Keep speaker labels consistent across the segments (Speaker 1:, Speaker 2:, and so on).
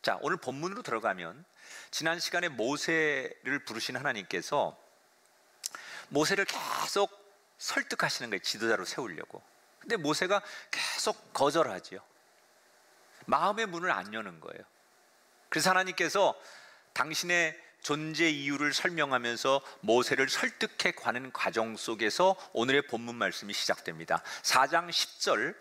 Speaker 1: 자, 오늘 본문으로 들어가면 지난 시간에 모세를 부르신 하나님께서 모세를 계속 설득하시는 거예요. 지도자로 세우려고. 근데 모세가 계속 거절하지요. 마음의 문을 안 여는 거예요. 그래서 하나님께서 당신의 존재 이유를 설명하면서 모세를 설득해 가는 과정 속에서 오늘의 본문 말씀이 시작됩니다. 4장 10절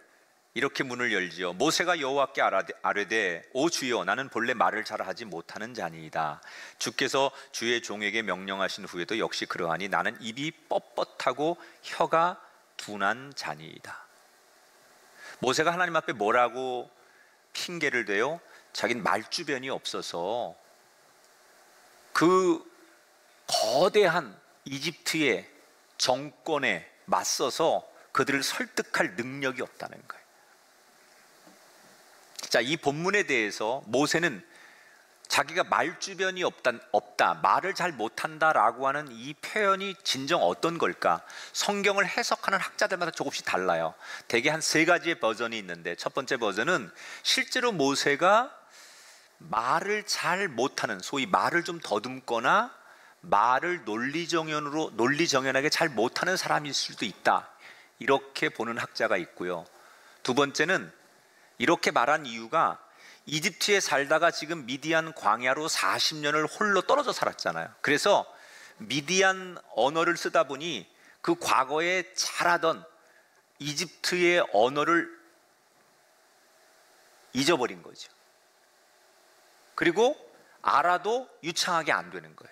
Speaker 1: 이렇게 문을 열지요. 모세가 여호와께 아뢰되 오 주여, 나는 본래 말을 잘하지 못하는 자니이다. 주께서 주의 종에게 명령하신 후에도 역시 그러하니 나는 입이 뻣뻣하고 혀가 둔한 자니이다. 모세가 하나님 앞에 뭐라고 핑계를 대요? 자기는 말주변이 없어서 그 거대한 이집트의 정권에 맞서서 그들을 설득할 능력이 없다는 거예요. 자, 이 본문에 대해서 모세는 자기가 말주변이 없다, 말을 잘 못한다라고 하는 이 표현이 진정 어떤 걸까? 성경을 해석하는 학자들마다 조금씩 달라요. 대개 한 3가지의 버전이 있는데, 첫 번째 버전은 실제로 모세가 말을 잘 못하는, 소위 말을 좀 더듬거나 말을 논리정연하게 잘 못하는 사람일 수도 있다, 이렇게 보는 학자가 있고요. 두 번째는 이렇게 말한 이유가 이집트에 살다가 지금 미디안 광야로 40년을 홀로 떨어져 살았잖아요. 그래서 미디안 언어를 쓰다 보니 그 과거에 잘하던 이집트의 언어를 잊어버린 거죠. 그리고 알아도 유창하게 안 되는 거예요.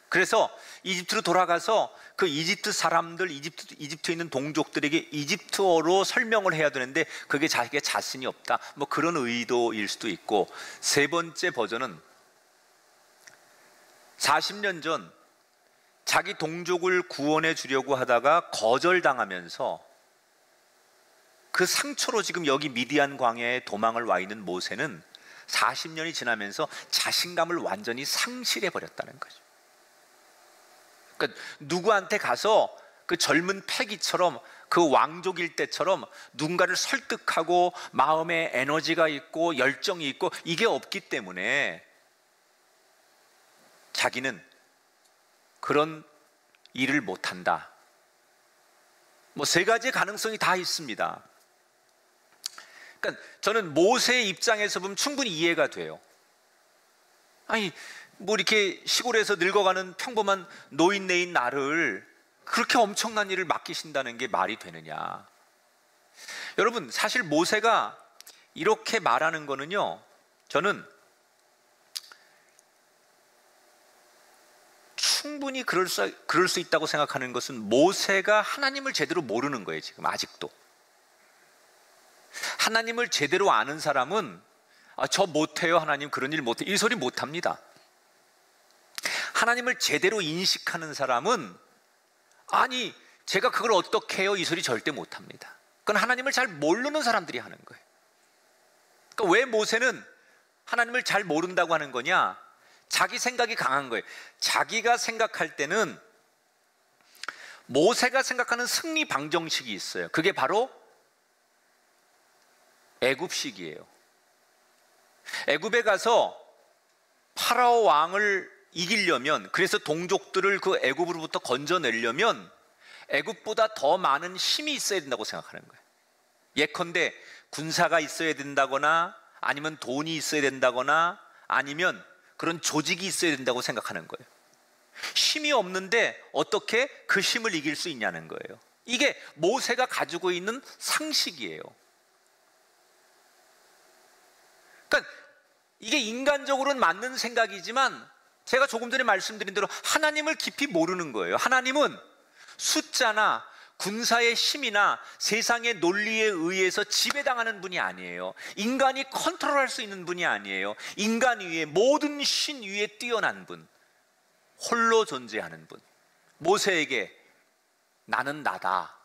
Speaker 1: 그래서 이집트로 돌아가서 그 이집트 사람들, 이집트에 있는 동족들에게 이집트어로 설명을 해야 되는데 그게 자기가 자신이 없다, 뭐 그런 의도일 수도 있고, 세 번째 버전은 40년 전 자기 동족을 구원해 주려고 하다가 거절당하면서 그 상처로 지금 여기 미디안 광야에 도망을 와 있는 모세는 40년이 지나면서 자신감을 완전히 상실해 버렸다는 거죠. 그러니까 누구한테 가서 그 젊은 패기처럼, 그 왕족일 때처럼 누군가를 설득하고 마음에 에너지가 있고 열정이 있고 이게 없기 때문에 자기는 그런 일을 못한다. 뭐 3가지의 가능성이 다 있습니다. 그러니까 저는 모세의 입장에서 보면 충분히 이해가 돼요. 아니, 뭐 이렇게 시골에서 늙어가는 평범한 노인네인 나를 그렇게 엄청난 일을 맡기신다는 게 말이 되느냐. 여러분, 사실 모세가 이렇게 말하는 거는요, 저는 충분히 그럴 수 있다고 생각하는 것은 모세가 하나님을 제대로 모르는 거예요. 지금 아직도 하나님을 제대로 아는 사람은 저 못해요, 하나님 그런 일 못해, 이 소리 못합니다. 하나님을 제대로 인식하는 사람은 아니 제가 그걸 어떻게 해요, 이 소리 절대 못합니다. 그건 하나님을 잘 모르는 사람들이 하는 거예요. 그러니까 왜 모세는 하나님을 잘 모른다고 하는 거냐? 자기 생각이 강한 거예요. 자기가 생각할 때는 모세가 생각하는 승리 방정식이 있어요. 그게 바로 애굽식이에요. 애굽에 가서 파라오 왕을 이기려면, 그래서 동족들을 그 애굽으로부터 건져내려면 애굽보다 더 많은 힘이 있어야 된다고 생각하는 거예요. 예컨대 군사가 있어야 된다거나 아니면 돈이 있어야 된다거나 아니면 그런 조직이 있어야 된다고 생각하는 거예요. 힘이 없는데 어떻게 그 힘을 이길 수 있냐는 거예요. 이게 모세가 가지고 있는 상식이에요. 그러니까 이게 인간적으로는 맞는 생각이지만 제가 조금 전에 말씀드린 대로 하나님을 깊이 모르는 거예요. 하나님은 숫자나 군사의 힘이나 세상의 논리에 의해서 지배당하는 분이 아니에요. 인간이 컨트롤할 수 있는 분이 아니에요. 인간 위에, 모든 신 위에 뛰어난 분, 홀로 존재하는 분. 모세에게 나는 나다,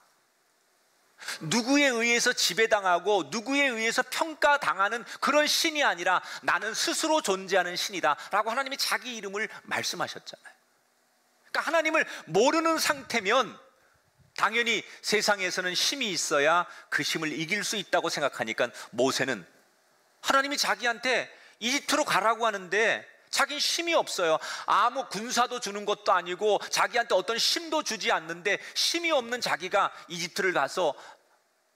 Speaker 1: 누구에 의해서 지배당하고 누구에 의해서 평가당하는 그런 신이 아니라 나는 스스로 존재하는 신이다 라고 하나님이 자기 이름을 말씀하셨잖아요. 그러니까 하나님을 모르는 상태면 당연히 세상에서는 힘이 있어야 그 힘을 이길 수 있다고 생각하니까 모세는 하나님이 자기한테 이집트로 가라고 하는데 자기는 힘이 없어요. 아무 군사도 주는 것도 아니고 자기한테 어떤 힘도 주지 않는데 힘이 없는 자기가 이집트를 가서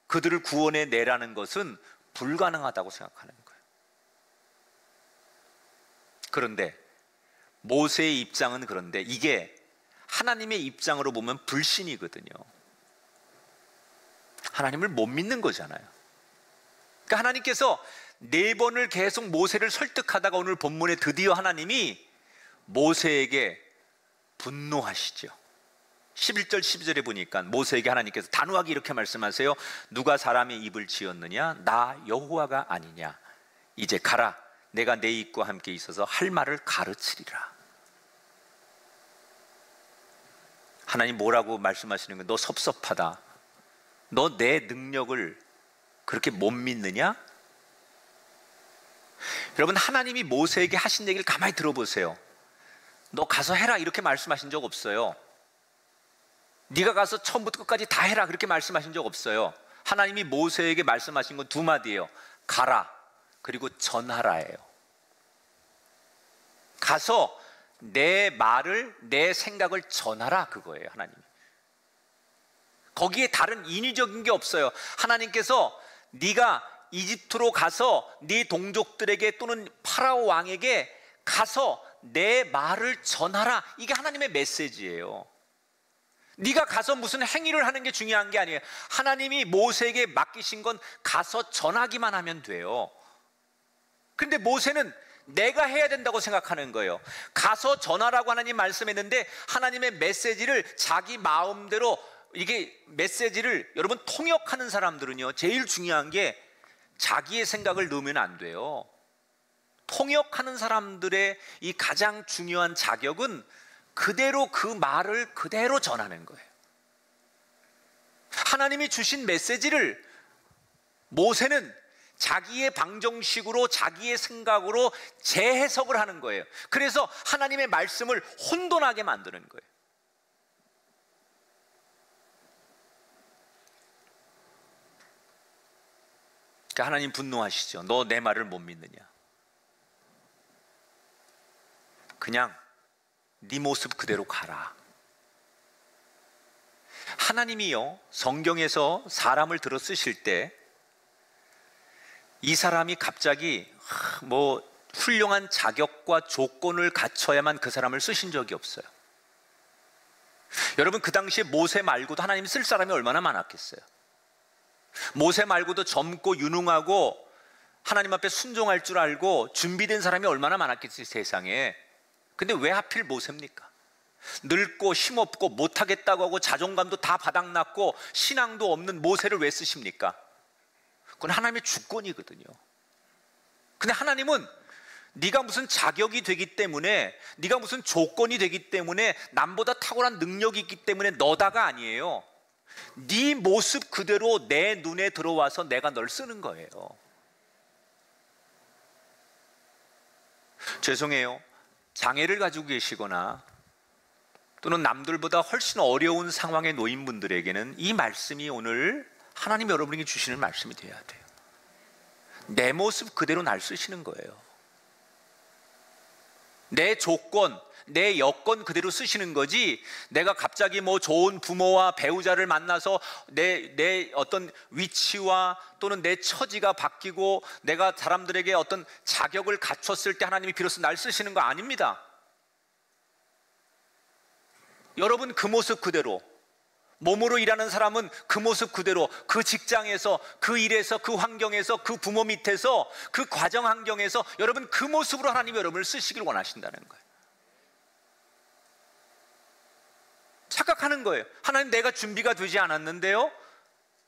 Speaker 1: 그들을 구원해 내라는 것은 불가능하다고 생각하는 거예요. 그런데 모세의 입장은, 그런데 이게 하나님의 입장으로 보면 불신이거든요. 하나님을 못 믿는 거잖아요. 그러니까 하나님께서 4번을 계속 모세를 설득하다가 오늘 본문에 드디어 하나님이 모세에게 분노하시죠. 11절 12절에 보니까 모세에게 하나님께서 단호하게 이렇게 말씀하세요. 누가 사람의 입을 지었느냐? 나 여호와가 아니냐? 이제 가라. 내가 내 입과 함께 있어서 할 말을 가르치리라. 하나님 뭐라고 말씀하시는 거예요? 너 섭섭하다. 너 내 능력을 그렇게 못 믿느냐? 여러분, 하나님이 모세에게 하신 얘기를 가만히 들어보세요. 너 가서 해라 이렇게 말씀하신 적 없어요. 네가 가서 처음부터 끝까지 다 해라 그렇게 말씀하신 적 없어요. 하나님이 모세에게 말씀하신 건 2마디예요. 가라, 그리고 전하라예요. 가서 내 말을, 내 생각을 전하라, 그거예요. 하나님. 거기에 다른 인위적인 게 없어요. 하나님께서 네가 이집트로 가서 네 동족들에게 또는 파라오 왕에게 가서 내 말을 전하라, 이게 하나님의 메시지예요. 네가 가서 무슨 행위를 하는 게 중요한 게 아니에요. 하나님이 모세에게 맡기신 건 가서 전하기만 하면 돼요. 근데 모세는 내가 해야 된다고 생각하는 거예요. 가서 전하라고 하나님 말씀했는데 하나님의 메시지를 자기 마음대로, 이게 메시지를 여러분 통역하는 사람들은요, 제일 중요한 게 자기의 생각을 넣으면 안 돼요. 통역하는 사람들의 이 가장 중요한 자격은 그대로 그 말을 그대로 전하는 거예요. 하나님이 주신 메시지를 모세는 자기의 방정식으로, 자기의 생각으로 재해석을 하는 거예요. 그래서 하나님의 말씀을 혼돈하게 만드는 거예요. 그러니까 하나님 분노하시죠. 너 내 말을 못 믿느냐? 그냥 네 모습 그대로 가라. 하나님이요, 성경에서 사람을 들어 쓰실 때 이 사람이 갑자기 뭐 훌륭한 자격과 조건을 갖춰야만 그 사람을 쓰신 적이 없어요. 여러분, 그 당시에 모세 말고도 하나님이 쓸 사람이 얼마나 많았겠어요. 모세 말고도 젊고 유능하고 하나님 앞에 순종할 줄 알고 준비된 사람이 얼마나 많았겠어요, 세상에. 근데 왜 하필 모세입니까? 늙고 힘없고 못하겠다고 하고 자존감도 다 바닥났고 신앙도 없는 모세를 왜 쓰십니까? 그건 하나님의 주권이거든요. 근데 하나님은 네가 무슨 자격이 되기 때문에, 네가 무슨 조건이 되기 때문에, 남보다 탁월한 능력이 있기 때문에 너다가 아니에요. 네 모습 그대로 내 눈에 들어와서 내가 널 쓰는 거예요. 죄송해요, 장애를 가지고 계시거나 또는 남들보다 훨씬 어려운 상황에 놓인 분들에게는 이 말씀이 오늘 하나님 여러분에게 주시는 말씀이 돼야 돼요. 내 모습 그대로 날 쓰시는 거예요. 내 조건, 내 여건 그대로 쓰시는 거지, 내가 갑자기 뭐 좋은 부모와 배우자를 만나서 내 어떤 위치와 또는 내 처지가 바뀌고 내가 사람들에게 어떤 자격을 갖췄을 때 하나님이 비로소 날 쓰시는 거 아닙니다. 여러분, 그 모습 그대로, 몸으로 일하는 사람은 그 모습 그대로, 그 직장에서, 그 일에서, 그 환경에서, 그 부모 밑에서, 그 과정 환경에서 여러분 그 모습으로 하나님이 여러분을 쓰시길 원하신다는 거예요. 착각하는 거예요. 하나님, 내가 준비가 되지 않았는데요?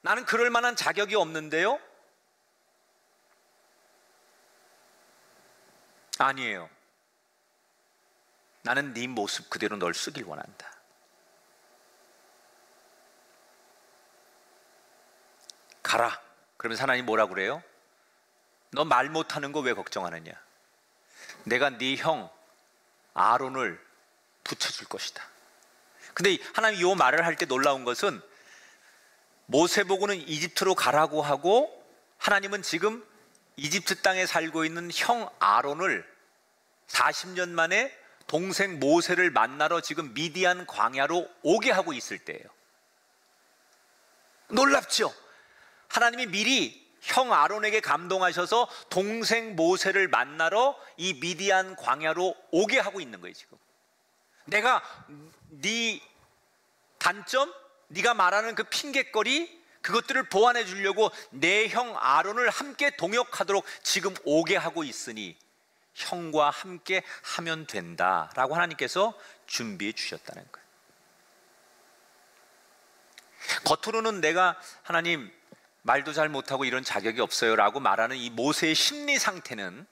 Speaker 1: 나는 그럴 만한 자격이 없는데요? 아니에요. 나는 네 모습 그대로 널 쓰길 원한다. 가라. 그러면서 하나님 뭐라고 그래요? 너 말 못하는 거 왜 걱정하느냐? 내가 네 형 아론을 붙여줄 것이다. 근데 하나님 이 말을 할 때 놀라운 것은, 모세 보고는 이집트로 가라고 하고 하나님은 지금 이집트 땅에 살고 있는 형 아론을 40년 만에 동생 모세를 만나러 지금 미디안 광야로 오게 하고 있을 때예요. 놀랍죠? 하나님이 미리 형 아론에게 감동하셔서 동생 모세를 만나러 이 미디안 광야로 오게 하고 있는 거예요. 지금 내가 네 단점, 네가 말하는 그 핑곗거리, 그것들을 보완해 주려고 내 형 아론을 함께 동역하도록 지금 오게 하고 있으니 형과 함께 하면 된다라고 하나님께서 준비해 주셨다는 거예요. 겉으로는 내가 하나님 말도 잘 못하고 이런 자격이 없어요 라고 말하는 이 모세의 심리 상태는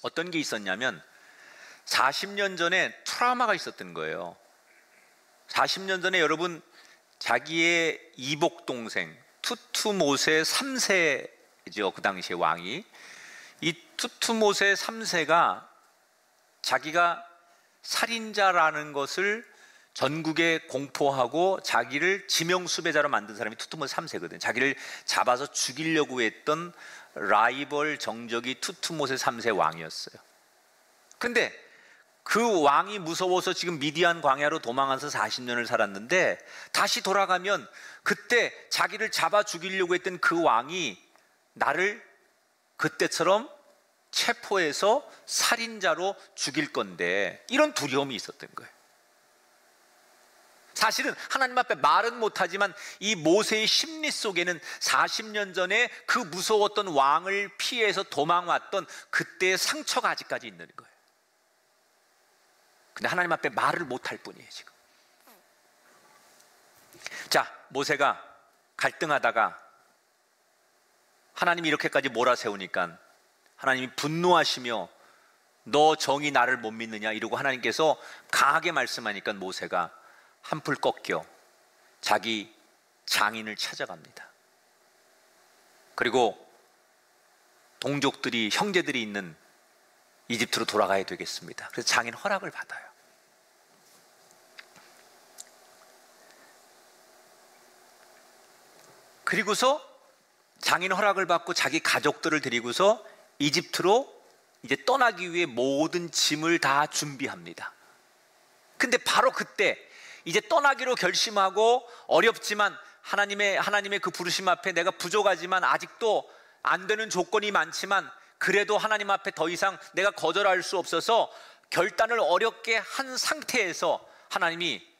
Speaker 1: 어떤 게 있었냐면 40년 전에 트라우마가 있었던 거예요. 40년 전에 여러분, 자기의 이복 동생 투투모세 3세죠. 그 당시에 왕이. 이 투투모세 3세가 자기가 살인자라는 것을 전국에 공포하고 자기를 지명 수배자로 만든 사람이 투투모세 3세거든요. 자기를 잡아서 죽이려고 했던 라이벌 정적이 투투모세 3세 왕이었어요. 근데 그 왕이 무서워서 지금 미디안 광야로 도망가서 40년을 살았는데 다시 돌아가면 그때 자기를 잡아 죽이려고 했던 그 왕이 나를 그때처럼 체포해서 살인자로 죽일 건데, 이런 두려움이 있었던 거예요. 사실은 하나님 앞에 말은 못하지만 이 모세의 심리 속에는 40년 전에 그 무서웠던 왕을 피해서 도망왔던 그때의 상처가 아직까지 있는 거예요. 근데 하나님 앞에 말을 못할 뿐이에요 지금. 자, 모세가 갈등하다가 하나님이 이렇게까지 몰아세우니까 하나님이 분노하시며 너 정이 나를 못 믿느냐 이러고 하나님께서 강하게 말씀하니까 모세가 한풀 꺾여 자기 장인을 찾아갑니다. 그리고 동족들이, 형제들이 있는 이집트로 돌아가야 되겠습니다. 그래서 장인 허락을 받아요. 그리고서 장인 허락을 받고 자기 가족들을 데리고서 이집트로 이제 떠나기 위해 모든 짐을 다 준비합니다. 근데 바로 그때 이제 떠나기로 결심하고 어렵지만 하나님의 그 부르심 앞에 내가 부족하지만 아직도 안 되는 조건이 많지만 그래도 하나님 앞에 더 이상 내가 거절할 수 없어서 결단을 어렵게 한 상태에서 하나님이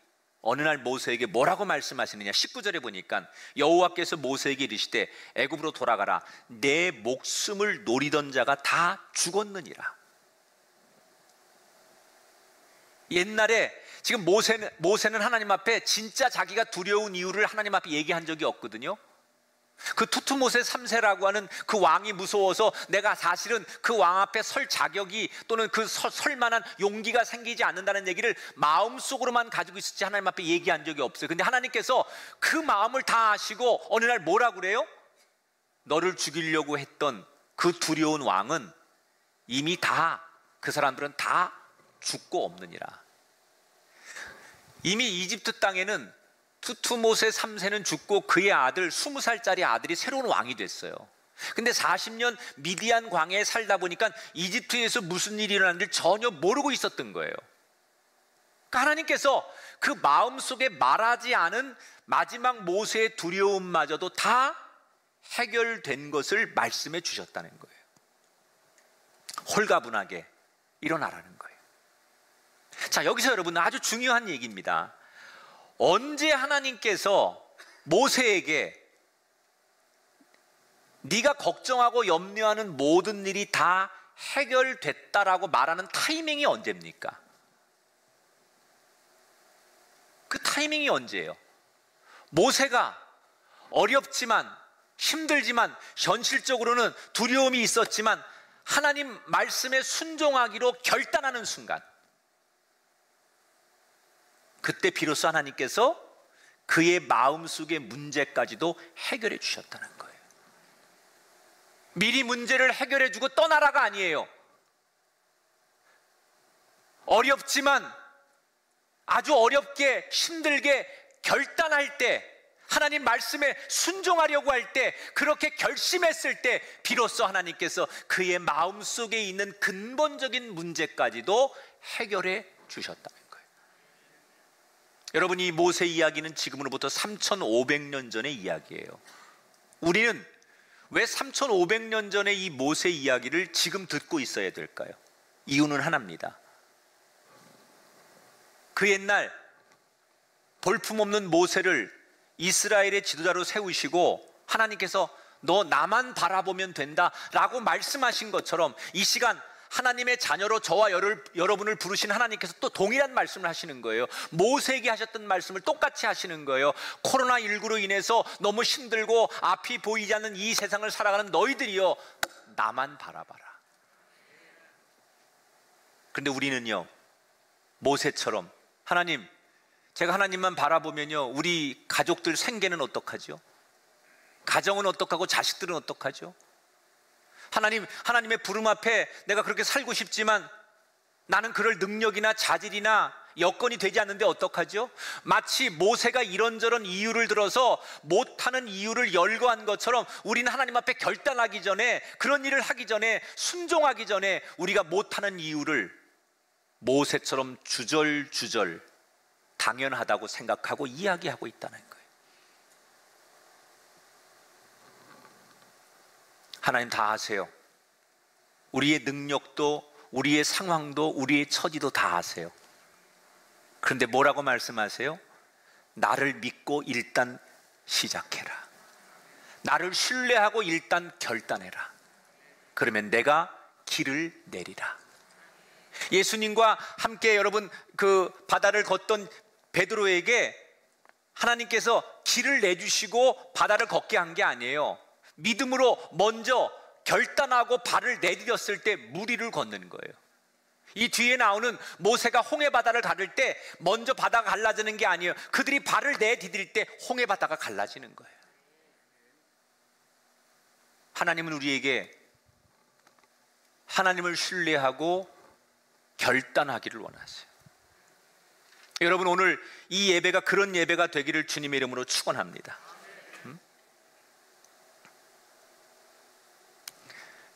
Speaker 1: 어느 날 모세에게 뭐라고 말씀하시느냐. 19절에 보니까 여호와께서 모세에게 이르시되 애굽으로 돌아가라. 내 목숨을 노리던 자가 다 죽었느니라. 옛날에 지금 모세는 하나님 앞에 진짜 자기가 두려운 이유를 하나님 앞에 얘기한 적이 없거든요. 그 투투모세 3세라고 하는 그 왕이 무서워서 내가 사실은 그 왕 앞에 설 자격이 또는 그 설 만한 용기가 생기지 않는다는 얘기를 마음속으로만 가지고 있었지 하나님 앞에 얘기한 적이 없어요. 근데 하나님께서 그 마음을 다 아시고 어느 날 뭐라 그래요? 너를 죽이려고 했던 그 두려운 왕은 이미 다, 그 사람들은 다 죽고 없느니라. 이미 이집트 땅에는 투투모세 3세는 죽고 그의 아들 20살짜리 아들이 새로운 왕이 됐어요. 근데 40년 미디안 광야에 살다 보니까 이집트에서 무슨 일이 일어났는지 전혀 모르고 있었던 거예요. 그러니까 하나님께서 그 마음속에 말하지 않은 마지막 모세의 두려움마저도 다 해결된 것을 말씀해 주셨다는 거예요. 홀가분하게 일어나라는 거예요. 자, 여기서 여러분 아주 중요한 얘기입니다. 언제 하나님께서 모세에게 네가 걱정하고 염려하는 모든 일이 다 해결됐다라고 말하는 타이밍이 언제입니까? 그 타이밍이 언제예요? 모세가 어렵지만 힘들지만 현실적으로는 두려움이 있었지만 하나님 말씀에 순종하기로 결단하는 순간, 그때 비로소 하나님께서 그의 마음속의 문제까지도 해결해 주셨다는 거예요. 미리 문제를 해결해 주고 떠나라가 아니에요. 어렵지만 아주 어렵게 힘들게 결단할 때 하나님 말씀에 순종하려고 할 때, 그렇게 결심했을 때 비로소 하나님께서 그의 마음속에 있는 근본적인 문제까지도 해결해 주셨다는 거예요. 여러분, 이 모세 이야기는 지금으로부터 3,500년 전의 이야기예요. 우리는 왜 3,500년 전의 이 모세 이야기를 지금 듣고 있어야 될까요? 이유는 하나입니다. 그 옛날 볼품없는 모세를 이스라엘의 지도자로 세우시고 하나님께서 너 나만 바라보면 된다 라고 말씀하신 것처럼 이 시간 하나님의 자녀로 저와 여러분을 부르신 하나님께서 또 동일한 말씀을 하시는 거예요. 모세에게 하셨던 말씀을 똑같이 하시는 거예요. 코로나19로 인해서 너무 힘들고 앞이 보이지 않는 이 세상을 살아가는 너희들이요, 나만 바라봐라. 그런데 우리는요, 모세처럼 하나님, 제가 하나님만 바라보면요, 우리 가족들 생계는 어떡하죠? 가정은 어떡하고 자식들은 어떡하죠? 하나님의 부름 앞에 내가 그렇게 살고 싶지만 나는 그럴 능력이나 자질이나 여건이 되지 않는데 어떡하죠? 마치 모세가 이런저런 이유를 들어서 못하는 이유를 열거한 것처럼 우리는 하나님 앞에 결단하기 전에, 그런 일을 하기 전에, 순종하기 전에 우리가 못하는 이유를 모세처럼 주절주절 당연하다고 생각하고 이야기하고 있다는 거예요. 하나님 다 아세요. 우리의 능력도, 우리의 상황도, 우리의 처지도 다 아세요. 그런데 뭐라고 말씀하세요? 나를 믿고 일단 시작해라. 나를 신뢰하고 일단 결단해라. 그러면 내가 길을 내리라. 예수님과 함께 여러분 그 바다를 걷던 베드로에게 하나님께서 길을 내주시고 바다를 걷게 한 게 아니에요. 믿음으로 먼저 결단하고 발을 내디뎠을 때 물 위를 걷는 거예요. 이 뒤에 나오는 모세가 홍해 바다를 가를 때 먼저 바다가 갈라지는 게 아니에요. 그들이 발을 내디딜 때 홍해 바다가 갈라지는 거예요. 하나님은 우리에게 하나님을 신뢰하고 결단하기를 원하세요. 여러분, 오늘 이 예배가 그런 예배가 되기를 주님의 이름으로 축원합니다.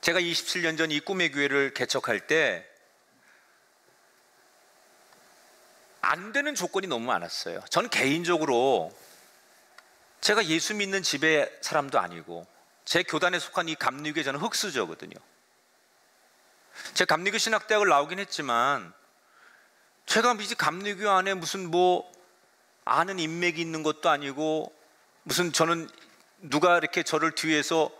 Speaker 1: 제가 27년 전 이 꿈의 교회를 개척할 때 안 되는 조건이 너무 많았어요. 전 개인적으로 제가 예수 믿는 집의 사람도 아니고 제 교단에 속한 이 감리교회, 저는 흑수저거든요. 제가 감리교 신학대학을 나오긴 했지만 제가 이제 감리교 안에 무슨 뭐 아는 인맥이 있는 것도 아니고, 무슨 저는 누가 이렇게 저를 뒤에서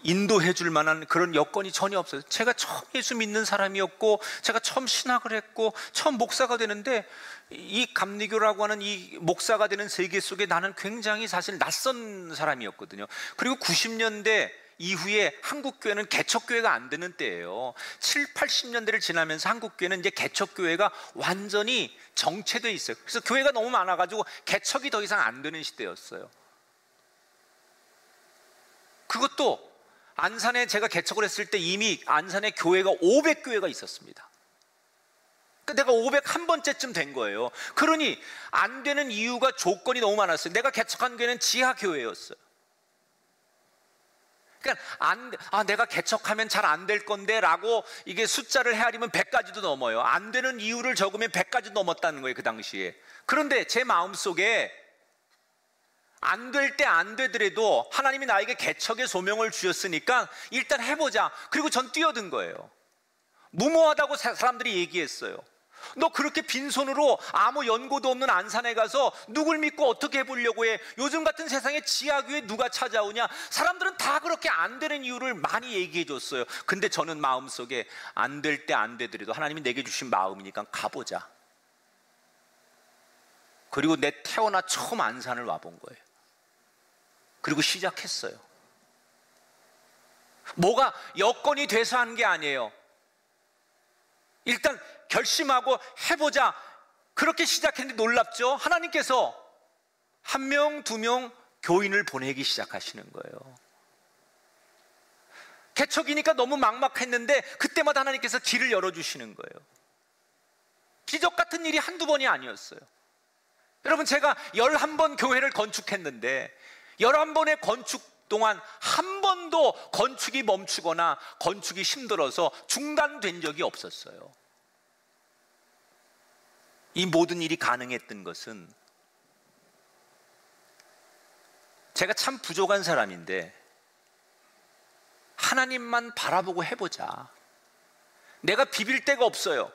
Speaker 1: 인도해 줄 만한 그런 여건이 전혀 없어요. 제가 처음 예수 믿는 사람이었고, 제가 처음 신학을 했고, 처음 목사가 되는데, 이 감리교라고 하는 이 목사가 되는 세계 속에 나는 굉장히 사실 낯선 사람이었거든요. 그리고 90년대 이후에 한국교회는 개척교회가 안 되는 때예요. 7, 80년대를 지나면서 한국교회는 이제 개척교회가 완전히 정체되어 있어요. 그래서 교회가 너무 많아가지고 개척이 더 이상 안 되는 시대였어요. 그것도 안산에 제가 개척을 했을 때 이미 안산에 교회가 500교회가 있었습니다. 내가 501번째쯤 된 거예요. 그러니 안 되는 이유가, 조건이 너무 많았어요. 내가 개척한 교회는 지하교회였어요. 그러니까 내가 개척하면 잘 안 될 건데 라고 이게 숫자를 헤아리면 100가지도 넘어요. 안 되는 이유를 적으면 100가지 넘었다는 거예요, 그 당시에. 그런데 제 마음속에 안 될 때 안 되더라도 하나님이 나에게 개척의 소명을 주셨으니까 일단 해보자. 그리고 전 뛰어든 거예요. 무모하다고 사람들이 얘기했어요. 너 그렇게 빈손으로 아무 연고도 없는 안산에 가서 누굴 믿고 어떻게 해보려고 해? 요즘 같은 세상에 지하교회 누가 찾아오냐? 사람들은 다 그렇게 안 되는 이유를 많이 얘기해 줬어요. 근데 저는 마음속에 안 될 때 안 되더라도 하나님이 내게 주신 마음이니까 가보자. 그리고 내 태어나 처음 안산을 와본 거예요. 그리고 시작했어요. 뭐가 여건이 돼서 한 게 아니에요. 일단 결심하고 해보자. 그렇게 시작했는데 놀랍죠? 하나님께서 1명, 2명 교인을 보내기 시작하시는 거예요. 개척이니까 너무 막막했는데 그때마다 하나님께서 길을 열어주시는 거예요. 기적 같은 일이 한두 번이 아니었어요. 여러분, 제가 11번 교회를 건축했는데 11번의 건축 동안 한 번도 건축이 멈추거나 건축이 힘들어서 중단된 적이 없었어요. 이 모든 일이 가능했던 것은 제가 참 부족한 사람인데 하나님만 바라보고 해보자. 내가 비빌 데가 없어요.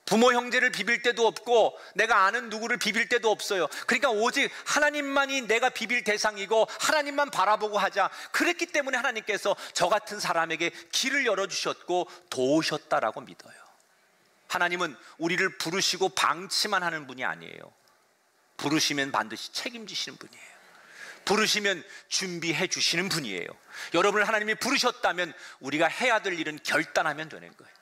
Speaker 1: 부모 형제를 비빌 데도 없고 내가 아는 누구를 비빌 데도 없어요. 그러니까 오직 하나님만이 내가 비빌 대상이고 하나님만 바라보고 하자. 그랬기 때문에 하나님께서 저 같은 사람에게 길을 열어주셨고 도우셨다라고 믿어요. 하나님은 우리를 부르시고 방치만 하는 분이 아니에요. 부르시면 반드시 책임지시는 분이에요. 부르시면 준비해 주시는 분이에요. 여러분을 하나님이 부르셨다면 우리가 해야 될 일은 결단하면 되는 거예요.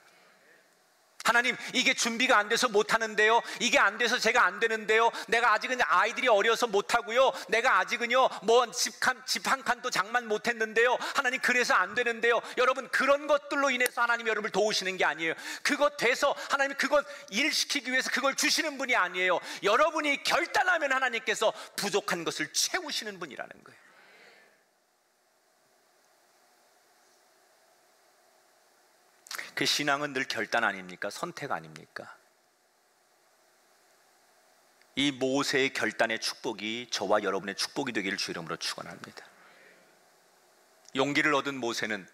Speaker 1: 하나님, 이게 준비가 안 돼서 못하는데요, 이게 안 돼서 제가 안 되는데요, 내가 아직은 아이들이 어려서 못하고요, 내가 아직은요 뭐 집 한 칸도 장만 못했는데요, 하나님 그래서 안 되는데요. 여러분, 그런 것들로 인해서 하나님이 여러분을 도우시는 게 아니에요. 그것 돼서 하나님이 그것 일시키기 위해서 그걸 주시는 분이 아니에요. 여러분이 결단하면 하나님께서 부족한 것을 채우시는 분이라는 거예요. 그 신앙은 늘 결단 아닙니까? 선택 아닙니까? 이 모세의 결단의 축복이 저와 여러분의 축복이 되기를 주 이름으로 축원합니다. 용기를 얻은 모세는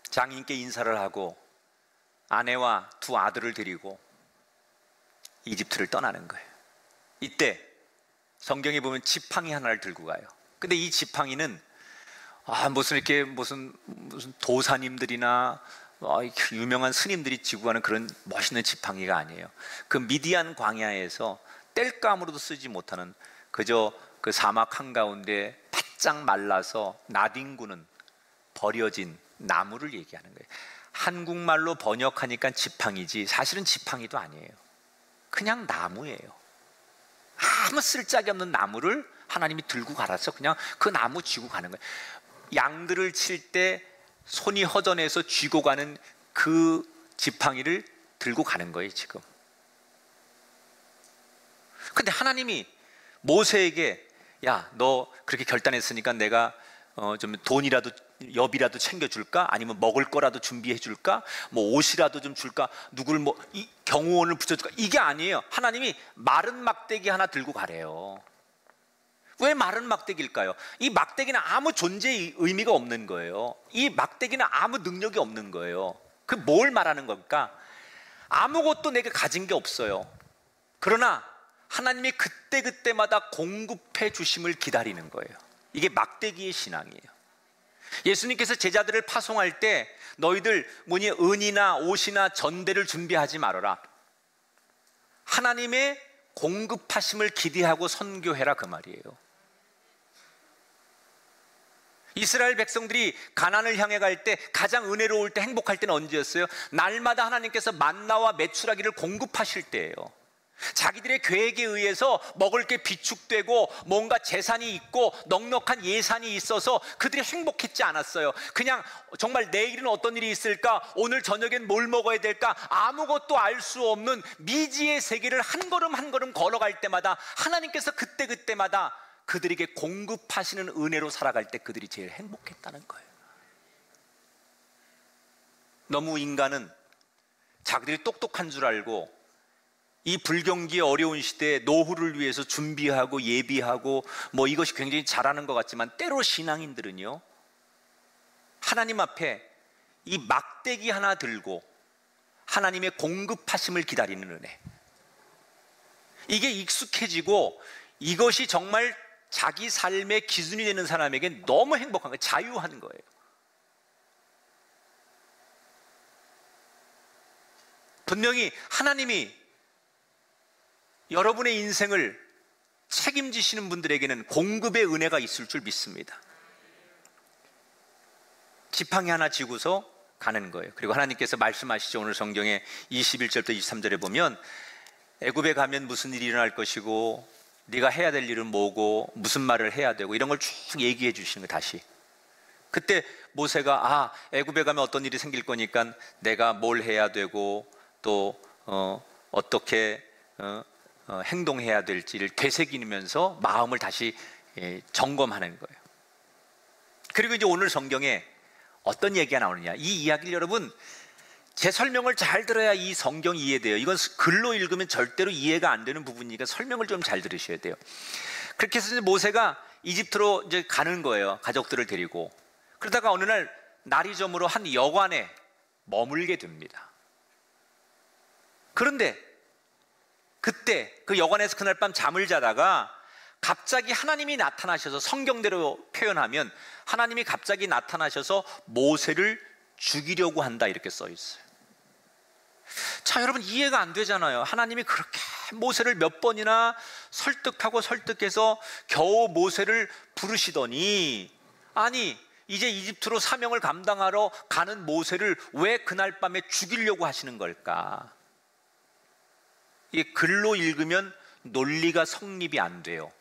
Speaker 1: 장인께 인사를 하고 아내와 두 아들을 데리고 이집트를 떠나는 거예요. 이때 성경에 보면 지팡이 하나를 들고 가요. 근데 이 지팡이는 무슨 도사님들이나 유명한 스님들이 지고 가는 그런 멋있는 지팡이가 아니에요. 그 미디안 광야에서 땔감으로도 쓰지 못하는 그저 그 사막 한가운데 바짝 말라서 나뒹구는 버려진 나무를 얘기하는 거예요. 한국말로 번역하니까 지팡이지 사실은 지팡이도 아니에요. 그냥 나무예요. 아무 쓸데기 없는 나무를 하나님이 들고 가라서 그냥 그 나무 쥐고 가는 거예요. 양들을 칠 때 손이 허전해서 쥐고 가는 그 지팡이를 들고 가는 거예요 지금. 근데 하나님이 모세에게 야, 너 그렇게 결단했으니까 내가 좀 돈이라도 엽이라도 챙겨줄까? 아니면 먹을 거라도 준비해줄까? 뭐 옷이라도 좀 줄까? 누구를 이 경호원을 붙여줄까? 이게 아니에요. 하나님이 마른 막대기 하나 들고 가래요. 왜 마른 막대기일까요? 이 막대기는 아무 존재의 의미가 없는 거예요. 이 막대기는 아무 능력이 없는 거예요. 그 뭘 말하는 겁니까? 아무것도 내가 가진 게 없어요. 그러나 하나님이 그때그때마다 공급해 주심을 기다리는 거예요. 이게 막대기의 신앙이에요. 예수님께서 제자들을 파송할 때 너희들 은이나 옷이나 전대를 준비하지 말아라. 하나님의 공급하심을 기대하고 선교해라 그 말이에요. 이스라엘 백성들이 가나안을 향해 갈 때 가장 은혜로울 때 행복할 때는 언제였어요? 날마다 하나님께서 만나와 메추라기를 공급하실 때예요. 자기들의 계획에 의해서 먹을 게 비축되고 뭔가 재산이 있고 넉넉한 예산이 있어서 그들이 행복했지 않았어요. 그냥 정말 내일은 어떤 일이 있을까? 오늘 저녁엔 뭘 먹어야 될까? 아무것도 알 수 없는 미지의 세계를 한 걸음 한 걸음 걸어갈 때마다 하나님께서 그때마다 그들에게 공급하시는 은혜로 살아갈 때 그들이 제일 행복했다는 거예요. 너무 인간은 자기들이 똑똑한 줄 알고 이 불경기의 어려운 시대에 노후를 위해서 준비하고 예비하고 이것이 굉장히 잘하는 것 같지만 때로 신앙인들은요, 하나님 앞에 이 막대기 하나 들고 하나님의 공급하심을 기다리는 은혜, 이게 익숙해지고 이것이 정말 자기 삶의 기준이 되는 사람에게 너무 행복한 거예요. 자유한 거예요. 분명히 하나님이 여러분의 인생을 책임지시는 분들에게는 공급의 은혜가 있을 줄 믿습니다. 지팡이 하나 쥐고서 가는 거예요. 그리고 하나님께서 말씀하시죠. 오늘 성경에 21절부터 23절에 보면 애굽에 가면 무슨 일이 일어날 것이고 네가 해야 될 일은 뭐고 무슨 말을 해야 되고 이런 걸 쭉 얘기해 주시는 거예요. 다시 그때 모세가 애굽에 가면 어떤 일이 생길 거니까 내가 뭘 해야 되고 또 어떻게 행동해야 될지를 되새기면서 마음을 다시 점검하는 거예요. 그리고 이제 오늘 성경에 어떤 얘기가 나오느냐, 이 이야기를 여러분 제 설명을 잘 들어야 이 성경이 이해돼요. 이건 글로 읽으면 절대로 이해가 안 되는 부분이니까 설명을 좀 잘 들으셔야 돼요. 그렇게 해서 이제 모세가 이집트로 이제 가는 거예요. 가족들을 데리고. 그러다가 어느 날 날이 저물어 한 여관에 머물게 됩니다. 그런데 그때 그 여관에서 그날 밤 잠을 자다가 갑자기 하나님이 나타나셔서, 성경대로 표현하면 하나님이 갑자기 나타나셔서 모세를 죽이려고 한다, 이렇게 써 있어요. 자, 여러분 이해가 안 되잖아요. 하나님이 그렇게 모세를 몇 번이나 설득하고 설득해서 겨우 모세를 부르시더니, 아니 이제 이집트로 사명을 감당하러 가는 모세를 왜 그날 밤에 죽이려고 하시는 걸까? 이게 글로 읽으면 논리가 성립이 안 돼요.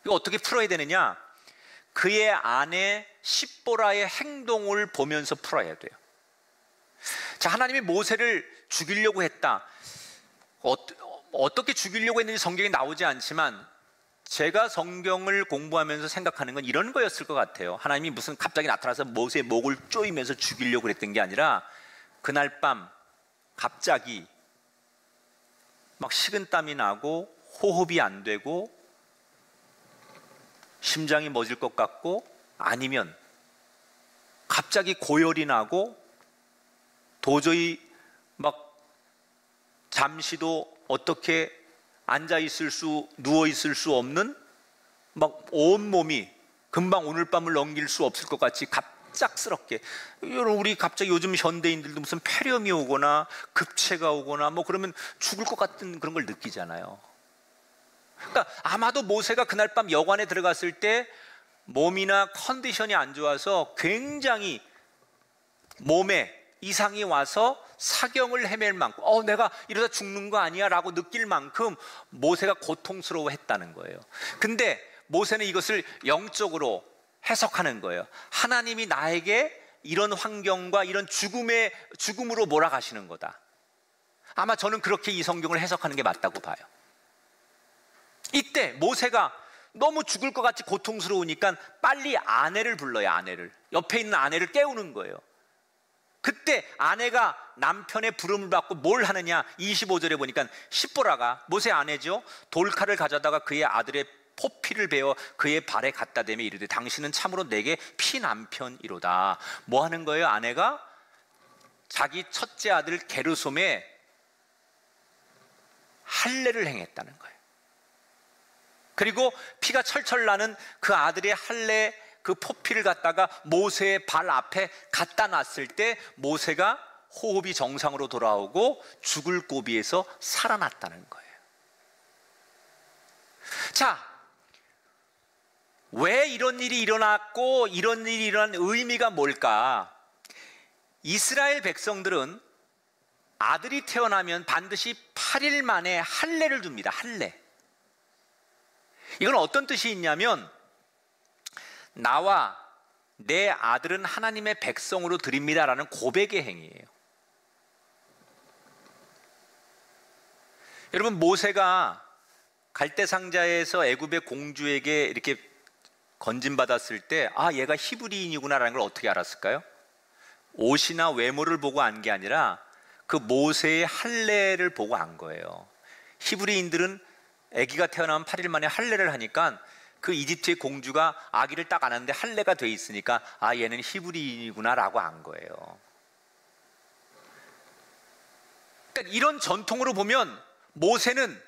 Speaker 1: 이거 어떻게 풀어야 되느냐? 그의 아내 십보라의 행동을 보면서 풀어야 돼요. 자, 하나님이 모세를 죽이려고 했다. 어떻게 죽이려고 했는지 성경에 나오지 않지만 제가 성경을 공부하면서 생각하는 건 이런 거였을 것 같아요. 하나님이 무슨 갑자기 나타나서 모세의 목을 조이면서 죽이려고 했던 게 아니라 그날 밤 갑자기 막 식은땀이 나고 호흡이 안 되고 심장이 멎을 것 같고, 아니면 갑자기 고열이 나고 도저히 막 잠시도 어떻게 앉아 있을 수, 누워 있을 수 없는, 막 온몸이 금방 오늘 밤을 넘길 수 없을 것 같이 갑작스럽게, 여러분 우리 갑자기 요즘 현대인들도 무슨 폐렴이 오거나 급체가 오거나 뭐 그러면 죽을 것 같은 그런 걸 느끼잖아요. 그러니까 아마도 모세가 그날 밤 여관에 들어갔을 때 몸이나 컨디션이 안 좋아서 굉장히 몸에 이상이 와서 사경을 헤맬 만큼, 내가 이러다 죽는 거 아니야 라고 느낄 만큼 모세가 고통스러워했다는 거예요. 근데 모세는 이것을 영적으로 해석하는 거예요. 하나님이 나에게 이런 환경과 이런 죽음으로 몰아가시는 거다. 아마 저는 그렇게 이 성경을 해석하는 게 맞다고 봐요. 이때 모세가 너무 죽을 것 같이 고통스러우니까 빨리 아내를 불러요. 아내를, 옆에 있는 아내를 깨우는 거예요. 그때 아내가 남편의 부름을 받고 뭘 하느냐, 25절에 보니까 십보라가, 모세 아내죠, 돌칼을 가져다가 그의 아들의 포피를 베어 그의 발에 갖다 대며 이르되 당신은 참으로 내게 피남편이로다. 뭐 하는 거예요? 아내가 자기 첫째 아들 게르솜에 할례를 행했다는 거예요. 그리고 피가 철철 나는 그 아들의 할례 그 포피를 갖다가 모세의 발 앞에 갖다 놨을 때 모세가 호흡이 정상으로 돌아오고 죽을 고비에서 살아났다는 거예요. 자, 왜 이런 일이 일어났고 이런 일이 일어난 의미가 뭘까? 이스라엘 백성들은 아들이 태어나면 반드시 8일 만에 할례를 줍니다. 할례. 이건 어떤 뜻이 있냐면, 나와 내 아들은 하나님의 백성으로 드립니다라는 고백의 행위예요. 여러분, 모세가 갈대상자에서 애굽의 공주에게 이렇게 건진받았을 때, 얘가 히브리인이구나라는 걸 어떻게 알았을까요? 옷이나 외모를 보고 안 게 아니라 그 모세의 할례를 보고 안 거예요. 히브리인들은 아기가 태어나면 8일 만에 할례를 하니까 그 이집트의 공주가 아기를 딱 안았는데 할례가 돼 있으니까 얘는 히브리인이구나 라고 안 거예요. 그러니까 이런 전통으로 보면 모세는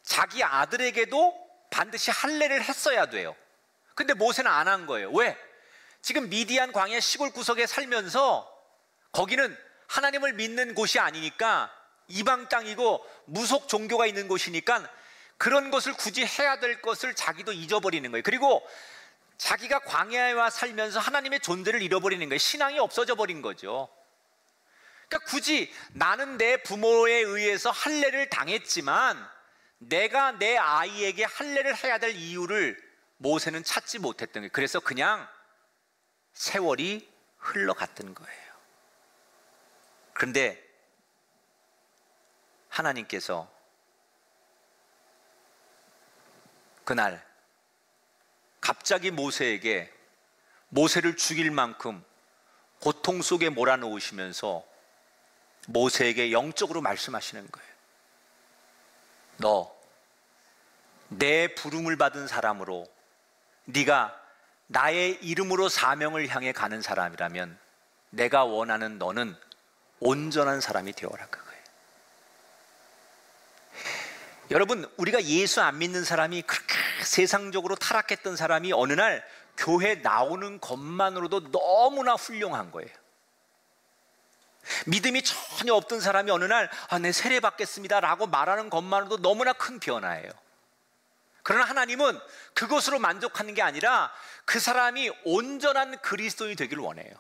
Speaker 1: 자기 아들에게도 반드시 할례를 했어야 돼요. 근데 모세는 안 한 거예요. 왜? 지금 미디안 광야 시골 구석에 살면서 거기는 하나님을 믿는 곳이 아니니까 이방 땅이고 무속 종교가 있는 곳이니까 그런 것을 굳이 해야 될 것을 자기도 잊어버리는 거예요. 그리고 자기가 광야에 와 살면서 하나님의 존재를 잃어버리는 거예요. 신앙이 없어져 버린 거죠. 그러니까 굳이 나는 내 부모에 의해서 할례를 당했지만 내가 내 아이에게 할례를 해야 될 이유를 모세는 찾지 못했던 거예요. 그래서 그냥 세월이 흘러갔던 거예요. 그런데 하나님께서 그날 갑자기 모세에게 모세를 죽일 만큼 고통 속에 몰아넣으시면서 모세에게 영적으로 말씀하시는 거예요. 너 내 부름을 받은 사람으로, 네가 나의 이름으로 사명을 향해 가는 사람이라면 내가 원하는 너는 온전한 사람이 되어라, 그거예요. 여러분, 우리가 예수 안 믿는 사람이, 그렇게 세상적으로 타락했던 사람이 어느 날 교회 나오는 것만으로도 너무나 훌륭한 거예요. 믿음이 전혀 없던 사람이 어느 날 내 세례 받겠습니다 라고 말하는 것만으로도 너무나 큰 변화예요. 그러나 하나님은 그것으로 만족하는 게 아니라 그 사람이 온전한 그리스도인이 되기를 원해요.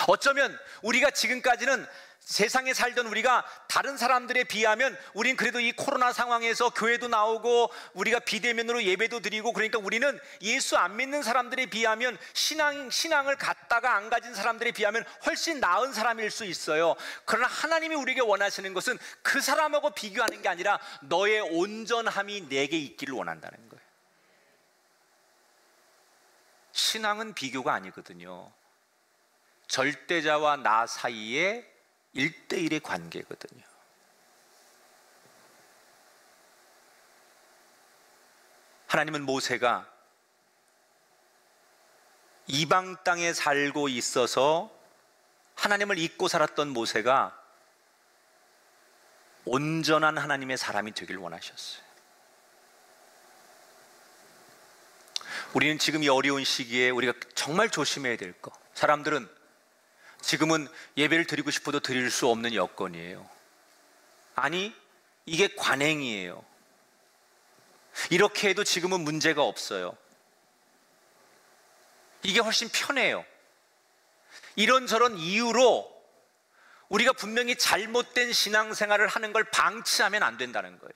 Speaker 1: 어쩌면 우리가 지금까지는 세상에 살던 우리가 다른 사람들에 비하면 우린 그래도 이 코로나 상황에서 교회도 나오고 우리가 비대면으로 예배도 드리고, 그러니까 우리는 예수 안 믿는 사람들에 비하면 신앙을 갖다가 안 가진 사람들에 비하면 훨씬 나은 사람일 수 있어요. 그러나 하나님이 우리에게 원하시는 것은 그 사람하고 비교하는 게 아니라 너의 온전함이 내게 있기를 원한다는 거예요. 신앙은 비교가 아니거든요. 절대자와 나 사이에 1대1의 관계거든요. 하나님은 모세가 이방 땅에 살고 있어서 하나님을 잊고 살았던 모세가 온전한 하나님의 사람이 되길 원하셨어요. 우리는 지금 이 어려운 시기에 우리가 정말 조심해야 될 거, 사람들은 지금은 예배를 드리고 싶어도 드릴 수 없는 여건이에요. 아니, 이게 관행이에요. 이렇게 해도 지금은 문제가 없어요. 이게 훨씬 편해요. 이런저런 이유로 우리가 분명히 잘못된 신앙생활을 하는 걸 방치하면 안 된다는 거예요.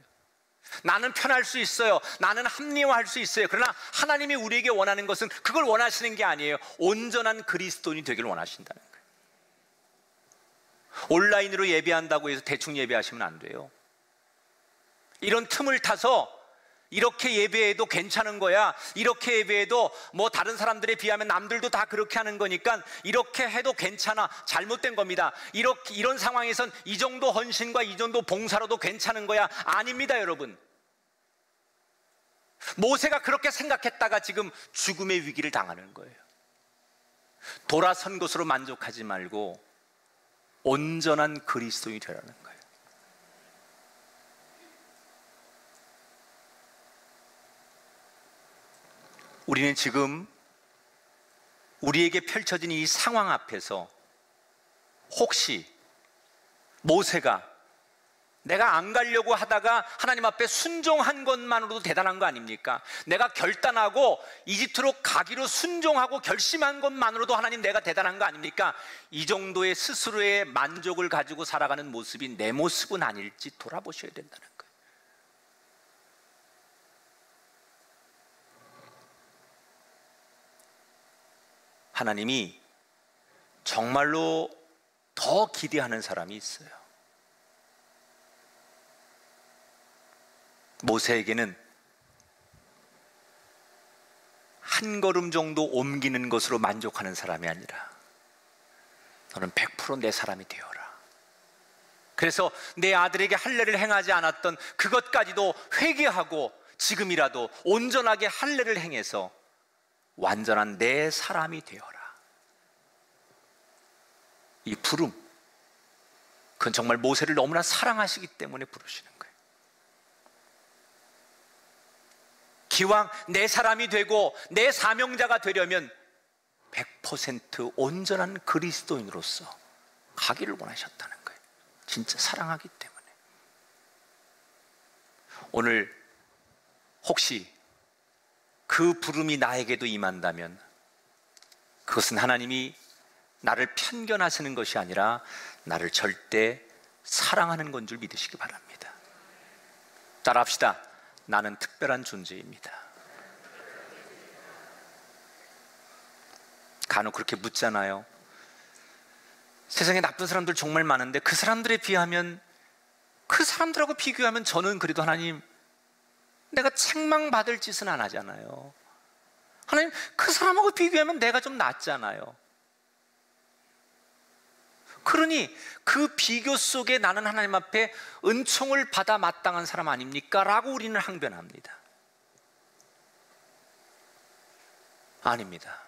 Speaker 1: 나는 편할 수 있어요. 나는 합리화할 수 있어요. 그러나 하나님이 우리에게 원하는 것은 그걸 원하시는 게 아니에요. 온전한 그리스도인이 되길 원하신다는 거예요. 온라인으로 예배한다고 해서 대충 예배하시면 안 돼요. 이런 틈을 타서 이렇게 예배해도 괜찮은 거야, 이렇게 예배해도 뭐 다른 사람들에 비하면 남들도 다 그렇게 하는 거니까 이렇게 해도 괜찮아, 잘못된 겁니다. 이런 상황에선 이 정도 헌신과 이 정도 봉사로도 괜찮은 거야, 아닙니다 여러분. 모세가 그렇게 생각했다가 지금 죽음의 위기를 당하는 거예요. 돌아선 것으로 만족하지 말고 온전한 그리스도인이 되라는 거예요. 우리는 지금 우리에게 펼쳐진 이 상황 앞에서 혹시 모세가 내가 안 가려고 하다가 하나님 앞에 순종한 것만으로도 대단한 거 아닙니까? 내가 결단하고 이집트로 가기로 순종하고 결심한 것만으로도 하나님 내가 대단한 거 아닙니까? 이 정도의 스스로의 만족을 가지고 살아가는 모습이 내 모습은 아닐지 돌아보셔야 된다는 거예요. 하나님이 정말로 더 기대하는 사람이 있어요. 모세에게는 한 걸음 정도 옮기는 것으로 만족하는 사람이 아니라 너는 100% 내 사람이 되어라. 그래서 내 아들에게 할례를 행하지 않았던 그것까지도 회개하고 지금이라도 온전하게 할례를 행해서 완전한 내 사람이 되어라. 이 부름, 그건 정말 모세를 너무나 사랑하시기 때문에 부르시는 거예요. 기왕 내 사람이 되고 내 사명자가 되려면 100% 온전한 그리스도인으로서 가기를 원하셨다는 거예요. 진짜 사랑하기 때문에. 오늘 혹시 그 부름이 나에게도 임한다면 그것은 하나님이 나를 편견하시는 것이 아니라 나를 절대 사랑하는 건 줄 믿으시기 바랍니다. 따라합시다. 나는 특별한 존재입니다. 간혹 그렇게 묻잖아요. 세상에 나쁜 사람들 정말 많은데 그 사람들에 비하면, 그 사람들하고 비교하면 저는 그래도 하나님 내가 책망받을 짓은 안 하잖아요. 하나님, 그 사람하고 비교하면 내가 좀 낫잖아요. 그러니 그 비교 속에 나는 하나님 앞에 은총을 받아 마땅한 사람 아닙니까? 라고 우리는 항변합니다. 아닙니다.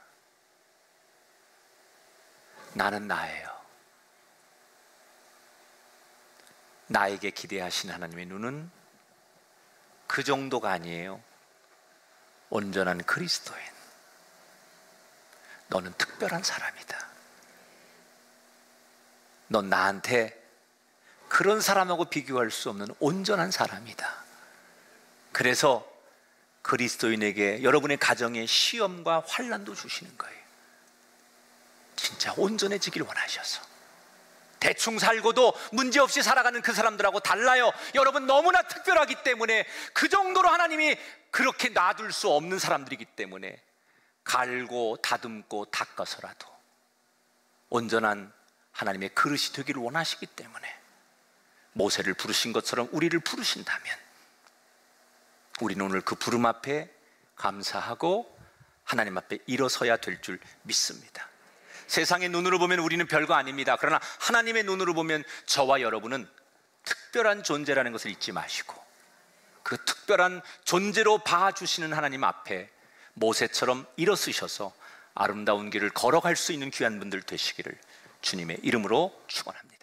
Speaker 1: 나는 나예요. 나에게 기대하신 하나님의 눈은 그 정도가 아니에요. 온전한 그리스도인, 너는 특별한 사람이다. 넌 나한테 그런 사람하고 비교할 수 없는 온전한 사람이다. 그래서 그리스도인에게 여러분의 가정에 시험과 환난도 주시는 거예요. 진짜 온전해지길 원하셔서. 대충 살고도 문제없이 살아가는 그 사람들하고 달라요. 여러분, 너무나 특별하기 때문에, 그 정도로 하나님이 그렇게 놔둘 수 없는 사람들이기 때문에 갈고 다듬고 닦아서라도 온전한 하나님의 그릇이 되기를 원하시기 때문에 모세를 부르신 것처럼 우리를 부르신다면 우리는 오늘 그 부름 앞에 감사하고 하나님 앞에 일어서야 될 줄 믿습니다. 세상의 눈으로 보면 우리는 별거 아닙니다. 그러나 하나님의 눈으로 보면 저와 여러분은 특별한 존재라는 것을 잊지 마시고, 그 특별한 존재로 봐주시는 하나님 앞에 모세처럼 일어서셔서 아름다운 길을 걸어갈 수 있는 귀한 분들 되시기를 주님의 이름으로 축원합니다.